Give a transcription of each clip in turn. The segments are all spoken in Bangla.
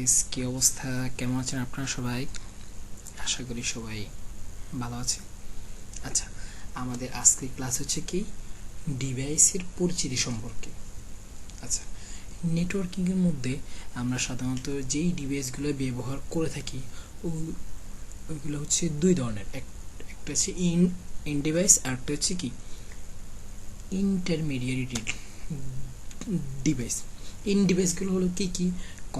গাইস, কি অবস্থা? কেমন আছেন আপনারা সবাই? আশা করি সবাই ভালো আছে। আচ্ছা, আমাদের আজকের ক্লাস হচ্ছে কি ডিভাইসের পরিচিতি সম্পর্কে। আচ্ছা, নেটওয়ার্কিংয়ের মধ্যে আমরা সাধারণত যেই ডিভাইসগুলো ব্যবহার করে থাকি ওইগুলো হচ্ছে দুই ধরনের। একটা হচ্ছে ইন ডিভাইস, আর একটা হচ্ছে কি ইন্টারমিডিয়ারি ডিভাইস। ইন ডিভাইসগুলো হলো কি কি?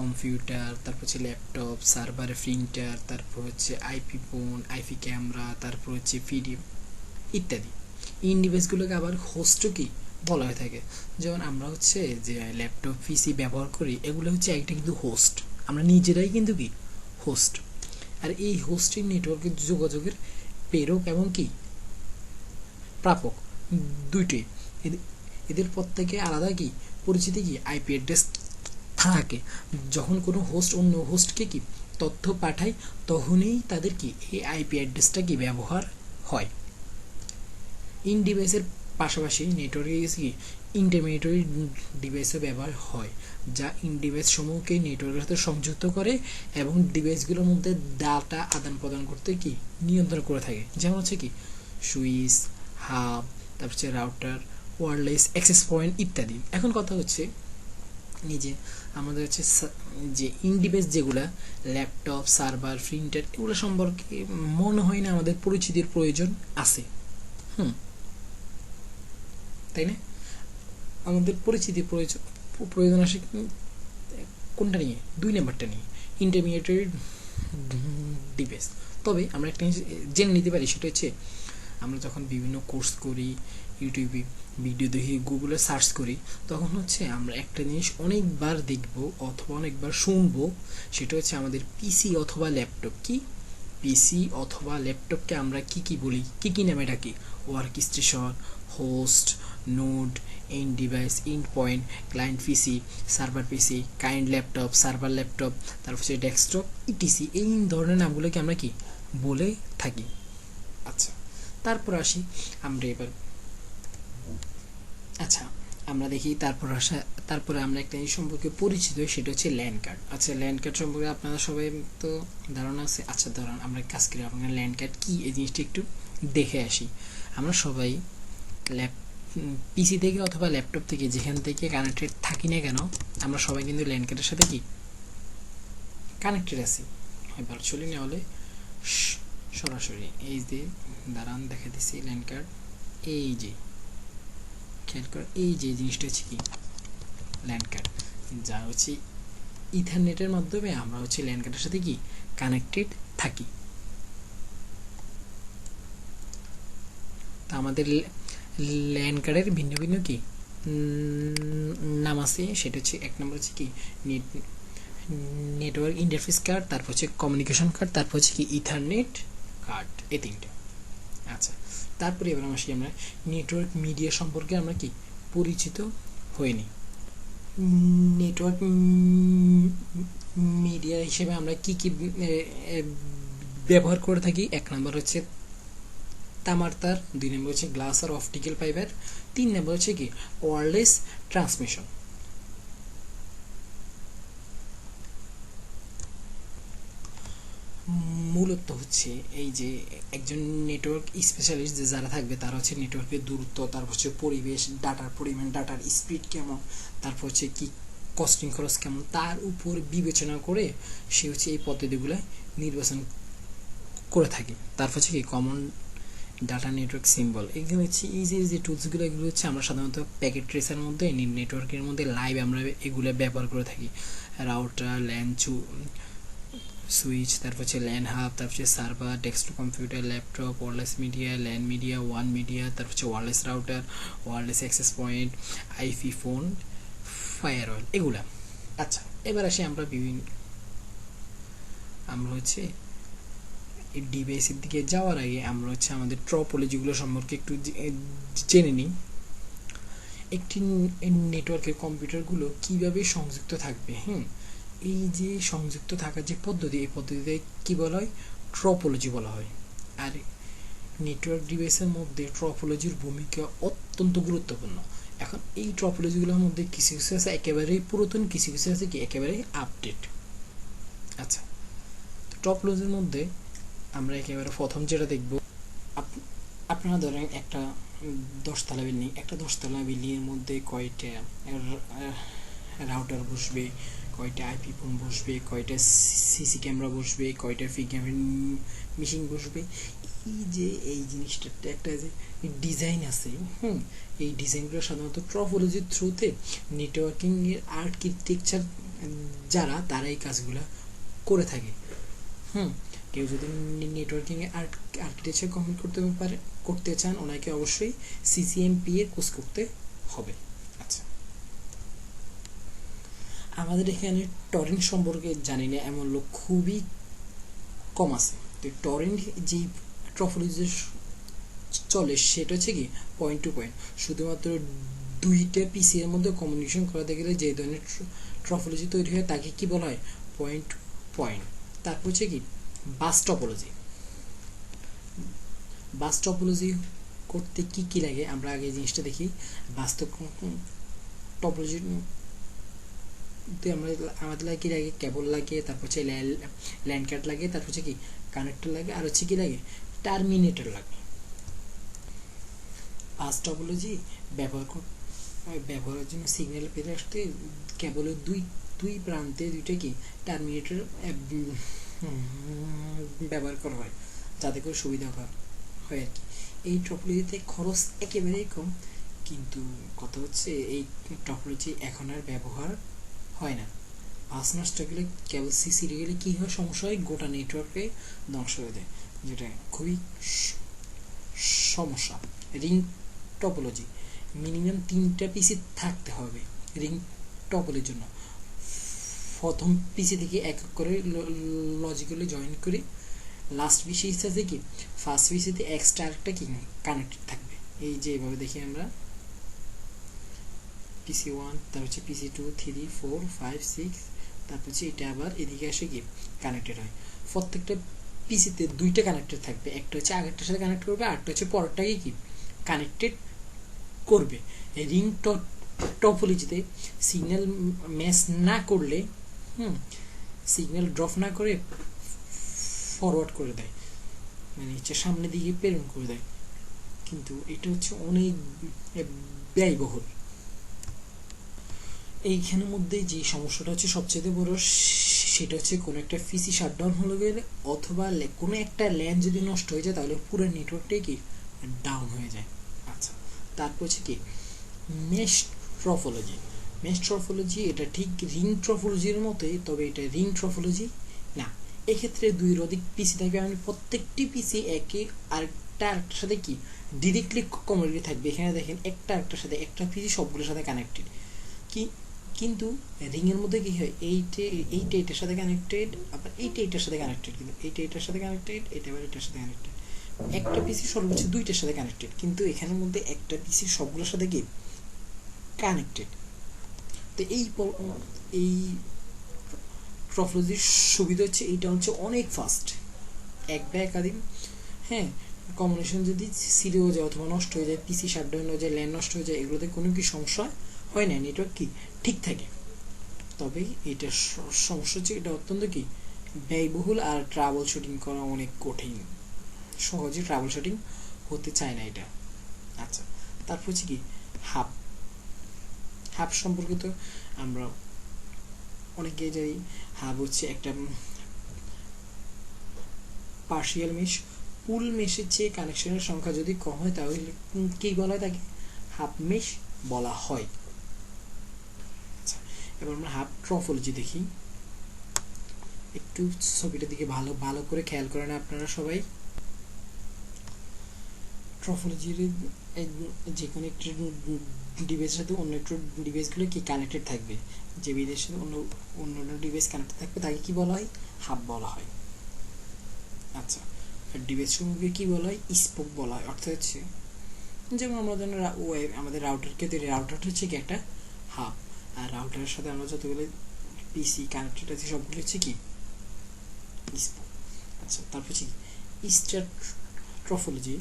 কম্পিউটার, তারপর হচ্ছে ল্যাপটপ, সার্ভার, প্রিন্টার, তারপর হচ্ছে আইপি ফোন, আইপি ক্যামেরা, তারপর হচ্ছে পিডি ইত্যাদি। ইন ডিভাইসগুলোকে আবার হোস্টও কি বলা হয়ে থাকে। যেমন আমরা হচ্ছে যে ল্যাপটপ পিসি ব্যবহার করি, এগুলো হচ্ছে একটা কিন্তু হোস্ট, আমরা নিজেরাই কিন্তু কি হোস্ট। আর এই হোস্টিং নেটওয়ার্কের যোগাযোগের প্রেরক এবং কি প্রাপক দুইটাই। এদের প্রত্যেকে আলাদা কি পরিচিতি কি আইপি অ্যাড্রেস থাকে। যখন কোনো হোস্ট অন্য হোস্টকে কি তথ্য পাঠায়, তখনই তাদের কি এই আইপি অ্যাড্রেসটা কি ব্যবহার হয়। ইন ডিভাইসের পাশাপাশি নেটওয়ার্কে কি ইন্টারমিডিয়েট ডিভাইসও ব্যবহার হয়, যা ইন ডিভাইস সমূহকে নেটওয়ার্কের সাথে সংযুক্ত করে এবং ডিভাইসগুলোর মধ্যে ডাটা আদান প্রদান করতে কি নিয়ন্ত্রণ করে থাকে। যেমন হচ্ছে কি সুইচ, হাব, তারপর হচ্ছে রাউটার, ওয়্যারলেস অ্যাক্সেস পয়েন্ট ইত্যাদি। এখন কথা হচ্ছে এই যে আমাদের হচ্ছে যে ইন ডিভাইস যেগুলা ল্যাপটপ, সার্ভার, প্রিন্টার, এগুলো সম্পর্কে মনে হয় না আমাদের পরিচিতির প্রয়োজন আছে। তাই না? আমাদের পরিচিতির প্রয়োজন আসে কোনটা নিয়ে? দুই নাম্বারটা নিয়ে, ইন্টারমিডিয়েট ডিভাইস। তবে আমরা একটা জিনিস জেনে নিতে পারি, সেটা হচ্ছে আমরা যখন বিভিন্ন কোর্স করি, ইউটিউবে ভিডিও দেখি, গুগলে সার্চ করি, তখন হচ্ছে আমরা একটা জিনিস অনেকবার দেখব অথবা অনেকবার শুনবো, সেটা হচ্ছে আমাদের পিসি অথবা ল্যাপটপ। কি পিসি অথবা ল্যাপটপকে আমরা কি কি বলি, কি কি নামে ডাকি? Work station, host, node, end device, end point, client PC, server PC, kind laptop, server laptop, তারপর হচ্ছে ডেস্কটপ ইটিসি। এই ধরনের নামগুলোকে আমরা কি বলে থাকি। আচ্ছা, তারপর আসি আমরা এবার। আচ্ছা, আমরা দেখি তারপরে আমরা একটা জিনিস সম্পর্কে পরিচিত, সেটা হচ্ছে ল্যান্ড কার্ড। আচ্ছা, ল্যান্ড কার্ড সম্পর্কে আপনারা সবাই তো ধারণা আছে। আচ্ছা, ধরুন আমরা কাজ করি, আপনার ল্যান্ড কার্ড কি এই জিনিসটা একটু দেখে আসি। আমরা সবাই পিসি থেকে অথবা ল্যাপটপ থেকে যেখান থেকে কানেক্টেড থাকি না কেন, আমরা সবাই কিন্তু ল্যান্ড কার্ডের সাথে কি কানেক্টেড আছি, হয় ভার্চুয়ালি না হলে সরাসরি। এই যে দাঁড়ান দেখা দিচ্ছি ল্যান্ড কার্ড, এই যে খেয়াল কর, এই যে জিনিসটা হচ্ছে কি ল্যান্ড কার্ড, যা হচ্ছে ইথারনেটের মাধ্যমে আমরা হচ্ছে ল্যান্ড কার্ডের সাথে কি কানেক্টেড থাকি। তা আমাদের ল্যান্ড কার্ডের ভিন্ন ভিন্ন কি নাম আছে, সেটা হচ্ছে এক নম্বর হচ্ছে কি নেটওয়ার্ক ইন্টারফেস কার্ড, তারপর হচ্ছে কমিউনিকেশন কার্ড, তারপর হচ্ছে কি ইথারনেট কার্ড, এই তিনটা। আচ্ছা, তারপরে এবার আসি আমরা নেটওয়ার্ক মিডিয়া সম্পর্কে আমরা কি পরিচিত হইনি। নেটওয়ার্ক মিডিয়া হিসেবে আমরা কি কি ব্যবহার করে থাকি? এক নম্বর হচ্ছে তামার তার, দুই নম্বর হচ্ছে গ্লাস আর অপটিক্যাল ফাইবার, তিন নম্বর হচ্ছে কি ওয়্যারলেস ট্রান্সমিশন। মূলত হচ্ছে এই যে একজন নেটওয়ার্ক স্পেশালিস্ট যে যারা থাকবে, তারা হচ্ছে নেটওয়ার্কের দূরত্ব, তারপর হচ্ছে পরিবেশ, ডাটার পরিমাণ, ডাটার স্পিড কেমন, তারপর হচ্ছে কি কস্টিং খরচ কেমন, তার উপর বিবেচনা করে সে হচ্ছে এই পদ্ধতিগুলো নির্বাচন করে থাকে। তারপর হচ্ছে কি কমন ডাটা নেটওয়ার্ক সিম্বল, এগুলো হচ্ছে এই যে টুলসগুলো, এগুলো হচ্ছে আমরা সাধারণত প্যাকেট ট্রেসার মধ্যে নেটওয়ার্কের মধ্যে লাইভ আমরা এগুলো ব্যবহার করে থাকি। রাউটার, ল্যান সুইচ, তারপর হচ্ছে ল্যান হাব, তারপর হচ্ছে server, desktop computer, laptop, wireless media, LAN media, one media, তারপর হচ্ছে wireless router, wireless access point, IP phone, firewall, এগুলা। আচ্ছা, এবার আসি আমরা হচ্ছে এই ডিভাইসের দিকে যাওয়ার আগে আমরা হচ্ছে আমাদের টপোলজিগুলো সম্পর্কে একটু জেনে নিই। একটি নেটওয়ার্কের কম্পিউটারগুলো কিভাবে সংযুক্ত থাকবে। এই যে সংযুক্ত থাকার যে পদ্ধতি, এই পদ্ধতিতে কি বলা হয়? ট্রপোলজি বলা হয়। আর নেটওয়ার্ক ডিভাইসের মধ্যে ট্রপোলজির ভূমিকা অত্যন্ত গুরুত্বপূর্ণ। এখন এই ট্রপোলজিগুলোর মধ্যে কিছু কিছু আছে একেবারেই পুরাতন, কিছু কিছু আছে কি একেবারে আপডেট। আচ্ছা, টপোলজির মধ্যে আমরা একেবারে প্রথম যেটা দেখব, আপনারা ধরেন একটা 10তলা বিল্ডিং, একটা 10তলা বিল্ডিংয়ের মধ্যে কয়টা রাউটার বসবে, কয়টা আইপি ফোন বসবে, কয়টা সিসি ক্যামেরা বসবে, কয়টা ফিঙ্গারপ্রিন্ট মেশিন বসবে, এই জিনিসটা একটা যে ডিজাইন আছে, এই ডিজাইনগুলো সাধারণত ট্রপোলজির থ্রুতে নেটওয়ার্কিং এর আর্কিটেকচার যারা তারা এই কাজগুলো করে থাকে। কেউ যদি নেটওয়ার্কিং এ আর্কিটেকচার কমপ্লিট করতে চান, ওনাকে অবশ্যই সিসিএমপি এর কোর্স করতে হবে। আচ্ছা, আমাদের এখানে টরেন্ট সম্পর্কে জানি না এমন লোক খুবই কম আছে। তো টরেন্ট যেই ট্রপোলজি চলে সেটা হচ্ছে কি পয়েন্ট টু পয়েন্ট, শুধুমাত্র দুইটা পিসি এর মধ্যে কমিউনিকেশন করাতে গেলে যে ধরনের ট্রপোলজি তৈরি হয় তাকে কি বলা হয়, পয়েন্ট টু পয়েন্ট। তারপর হচ্ছে কি বাস টপোলজি। বাস টপোলজি করতে কি কি লাগে আমরা আগে এই জিনিসটা দেখি। বাস টপোলজি আমাদের লাগে কি লাগে, কেবল লাগে, তারপর হচ্ছে ল্যান্ড কার্ড লাগে, তারপর হচ্ছে কি কানেক্টর লাগে, আর হচ্ছে কি লাগে টার্মিনেটর লাগে। বাস টপোলজি ব্যবহারের জন্য সিগন্যাল পেতে আসতে কেবলের দুই প্রান্তে দুইটা কি টার্মিনেটর ব্যবহার করা হয় যাতে করে সুবিধা হয় আর কি। এই টপোলজিতে খরচ একেবারেই কম, কিন্তু কথা হচ্ছে এই টপোলজি এখন আর ব্যবহার হয় না। বাস নষ্ট গেলে কেবল সিসি গেলে কি হয়, সমস্যা হয়, গোটা নেটওয়ার্কে ধ্বংস হয়ে যায়, যেটা খুবই সমস্যা। রিং টপোলজি মিনিমাম 3টা পিসি থাকতে হবে রিং টপোলজির জন্য। প্রথম পিসি থেকে এক এক করে লজিক্যালি জয়েন করে লাস্ট পিসি হিসেবে কি ফার্স্ট পিসিতে এক্সট্রা আরেকটা কি কানেক্টেড থাকবে। এই যে এভাবে দেখি আমরা পিসি 1, তারপর হচ্ছে পিসি 2, 3, 4, 5, 6, তারপর হচ্ছে এটা আবার এদিকে এসে কি কানেক্টেড হয়। প্রত্যেকটা পিসিতে দুইটা কানেক্টেড থাকবে, একটা হচ্ছে আগেরটার সাথে কানেক্ট করবে, আরটা হচ্ছে পরেরটাকে কি কানেক্টেড করবে। রিং টপোলজিতে সিগন্যাল ম্যাচ না করলে সিগন্যাল ড্রপ না করে ফরওয়ার্ড করে দেয়, মানে হচ্ছে সামনের দিকে প্রেরণ করে দেয়, কিন্তু এটা হচ্ছে অনেক ব্যয়বহুল। এইখানের মধ্যে যে সমস্যাটা হচ্ছে সবচেয়ে বড়, সেটা হচ্ছে কোনো একটা পিসি শাটডাউন হয়ে গেলে অথবা কোনো একটা ল্যান যদি নষ্ট হয়ে যায় তাহলে পুরো নেটওয়ার্কটাই কি ডাউন হয়ে যায়। আচ্ছা, তারপর হচ্ছে কি মেশ ট্রপোলজি। মেশ ট্রপোলজি এটা ঠিক রিং ট্রপোলজির মতোই, তবে এটা রিং ট্রপোলজি না। এক্ষেত্রে দুইয়ের অধিক পিসি থাকবে, মানে প্রত্যেকটি পিসি একে আরেকটার সাথে কি ডিরেক্টলি কমিউনিকেট থাকবে। এখানে দেখেন একটা আরেকটার সাথে, একটা পিসি সবগুলোর সাথে কানেক্টেড, কিন্তু রিং এর মধ্যে কি হয়, এইটা এটার সাথে কানেক্টেড, আবার এইটা এটার সাথে কানেক্টেড, কিন্তু এইটা এটার সাথে কানেক্টেড, এটা আবার এটার সাথে কানেক্টেড। একটা পিসি সর্বোচ্চ দুইটার সাথে কানেক্টেড, কিন্তু এখানের মধ্যে একটা পিসি সবগুলোর সাথে কি কানেক্টেড। তো এই ট্রপোলজির সুবিধা হচ্ছে এইটা হচ্ছে অনেক ফাস্ট, এক বা একাধিক কমিউনিকেশন যদি সিরিও যায় অথবা নষ্ট হয়ে যায়, পিসি শাটডাউন হয়ে যায়, ল্যান নষ্ট হয়ে যায়, এগুলোতে কোনো কি সমস্যা হয় না, নেটওয়ার্ক কি ঠিক থাকে। তবে এটা সমস্যা হচ্ছে এটা অত্যন্ত কি ব্যয়বহুল, আর ট্রাবল শুটিং করা অনেক কঠিন, সহজে ট্রাবল শুটিং হতে চায় না এটা। আচ্ছা, তারপর হচ্ছে কি হাব। হাব সম্পর্কে তো আমরা অনেকে জানি, হাব হচ্ছে একটা পার্শিয়াল মেশ। ফুল মেশের চেয়ে কানেকশনের সংখ্যা যদি কম হয় তাহলে কি বলা হয়, তাকে হাফ মেশ বলা হয়। আচ্ছা, এবার আমরা হাফ ট্রপোলজি দেখি। একটু ছবিটার দিকে ভালো করে খেয়াল করেন আপনারা সবাই। ট্রপোলজির যে কোনো একটি ডিভাইসের সাথে অন্য একটু ডিভাইসগুলো কি কানেক্টেড থাকবে, যে ডিভাইসের সাথে অন্য ডিভাইস কানেক্টেড থাকবে তাকে কি বলা হয়, হাব বলা হয়। আচ্ছা, ডিভাইস সমূহকে কি বলা হয়, স্পোক বলা হয়। অর্থাৎ হচ্ছে যেমন আমরা আমাদের রাউটারকে তৈরি, রাউটারটা হচ্ছে কি একটা হাব, আর রাউটারের সাথে আমরা যতগুলো পিসি কানেক্টেড আছে সবগুলো হচ্ছে কি স্পোক। আচ্ছা, তারপর হচ্ছে স্টার ট্রপোলজি।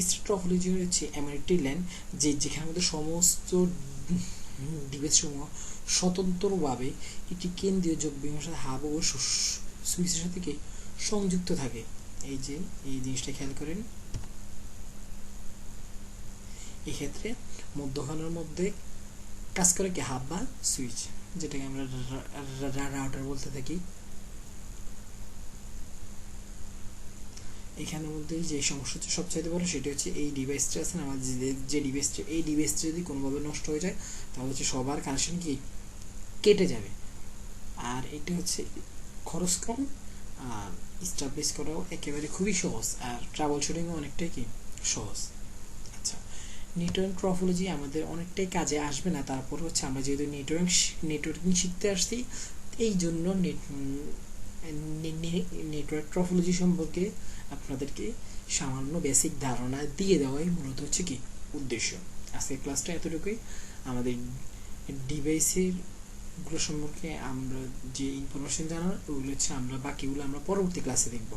স্টার ট্রপোলজি হচ্ছে এমন একটি ল্যান যেখানে আমাদের সমস্ত ডিভাইস সমূহ স্বতন্ত্রভাবে একটি কেন্দ্রীয় যোগ বিন্যাসের সাথে হাব ও সুইচের সাথে কি সংযুক্ত থাকে। এই যে এই জিনিসটা খেয়াল করেন, এক্ষেত্রে মধ্যখানের মধ্যে কাজ করে কি হাব বা সুইচ, যেটাকে আমরা রাউটার বলতে থাকি। এখানের মধ্যে যে সমস্যা হচ্ছে সবচাইতে বড় সেটা হচ্ছে এই ডিভাইসটা আছে না, আমাদের যে ডিভাইসটা, এই ডিভাইসটা যদি কোনোভাবে নষ্ট হয়ে যায় তাহলে হচ্ছে সবার কানেকশন কি কেটে যাবে। আর এটা হচ্ছে খরচ কম, আর স্টাবলিশ করাও একেবারে খুবই সহজ, আর ট্রাবল শুটিংও অনেকটাই কি সহজ। আচ্ছা, নেটওয়ার্ক ট্রপোলজি আমাদের অনেকটাই কাজে আসবে না, তারপর হচ্ছে আমরা যেহেতু নেটওয়ার্কিং শিখতে আসছি, এই জন্য নেটওয়ার্ক ট্রপোলজি সম্পর্কে আপনাদেরকে সামান্য বেসিক ধারণা দিয়ে দেওয়াই মূলত হচ্ছে কি উদ্দেশ্য। আজকের ক্লাসটা এতটুকুই। আমাদের ডিভাইসের গুলো সম্পর্কে আমরা যে ইনফরমেশন জানার ওগুলো হচ্ছে আমরা বাকিগুলো আমরা পরবর্তী ক্লাসে দেখব।